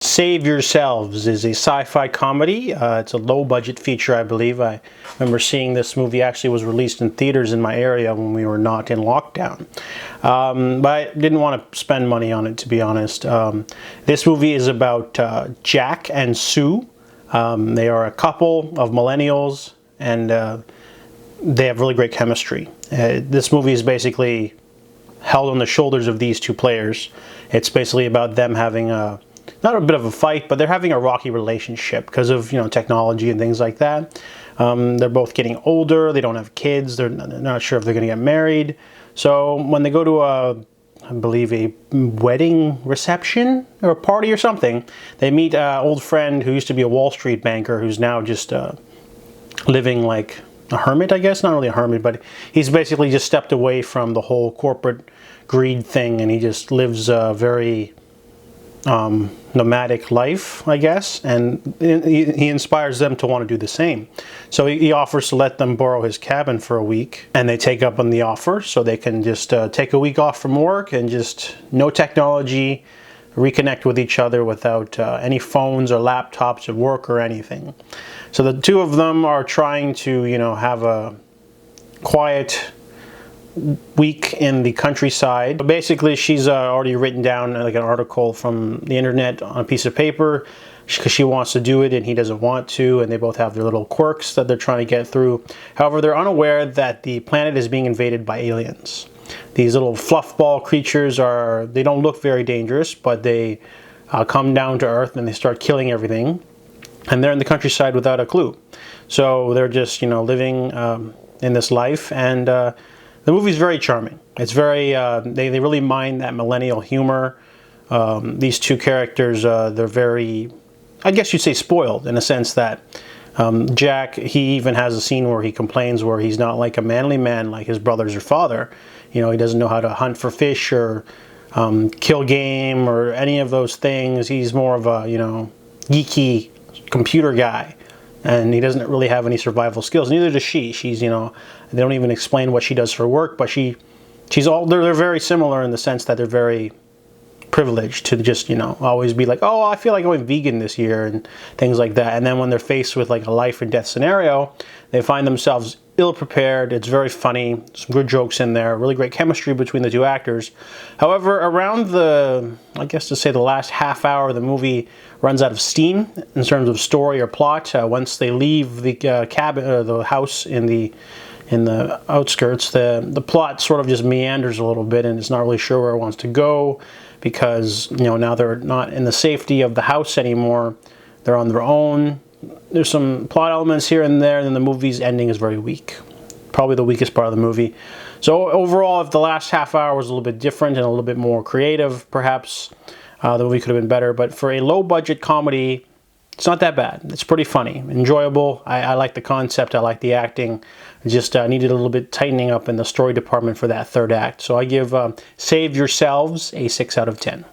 Save Yourselves is a sci-fi comedy. It's a low-budget feature, I believe. I remember seeing this movie actually was released in theaters in my area when we were not in lockdown. But I didn't want to spend money on it, to be honest. This movie is about Jack and Sue. They are a couple of millennials, and they have really great chemistry. This movie is basically held on the shoulders of these two players. It's basically about them having not a bit of a fight, but they're having a rocky relationship because of, technology and things like that. They're both getting older. They don't have kids. They're not sure if they're going to get married. So when they go to I believe a wedding reception or a party or something, they meet an old friend who used to be a Wall Street banker who's now just living like a hermit, I guess. Not really a hermit, but he's basically just stepped away from the whole corporate greed thing, and he just lives a very nomadic life, I guess, and he inspires them to want to do the same. So he offers to let them borrow his cabin for a week, and they take up on the offer so they can just take a week off from work and just no technology, reconnect with each other without any phones or laptops at work or anything. So the two of them are trying to, have a quiet week in the countryside. But basically, she's already written down like an article from the internet on a piece of paper because she wants to do it and he doesn't want to, and they both have their little quirks that they're trying to get through. However, they're unaware that the planet is being invaded by aliens. These little fluffball creatures they don't look very dangerous, but they come down to Earth and they start killing everything, and they're in the countryside without a clue. So they're just living in this life, and the movie's very charming. It's very, they really mind that millennial humor. These two characters, they're very, I guess you'd say, spoiled in a sense that Jack, he even has a scene where he complains where he's not like a manly man like his brothers or father. He doesn't know how to hunt for fish or kill game or any of those things. He's more of a, geeky computer guy. And he doesn't really have any survival skills. Neither does she. She's, they don't even explain what she does for work, but they're very similar in the sense that they're very privileged to just, always be like, oh, I feel like going vegan this year and things like that. And then when they're faced with like a life and death scenario, they find themselves ill-prepared. It's very funny. Some good jokes in there. Really great chemistry between the two actors. However, around the last half hour, the movie runs out of steam in terms of story or plot. Once they leave the cabin or the house in the outskirts, the plot sort of just meanders a little bit, and it's not really sure where it wants to go because now they're not in the safety of the house anymore. They're on their own. There's some plot elements here and there, and then the movie's ending is very weak. Probably the weakest part of the movie. So overall, if the last half hour was a little bit different and a little bit more creative, perhaps the movie could have been better. But for a low-budget comedy, it's not that bad. It's pretty funny, enjoyable. I like the concept. I like the acting. I just needed a little bit tightening up in the story department for that third act. So I give Save Yourselves a 6 out of 10.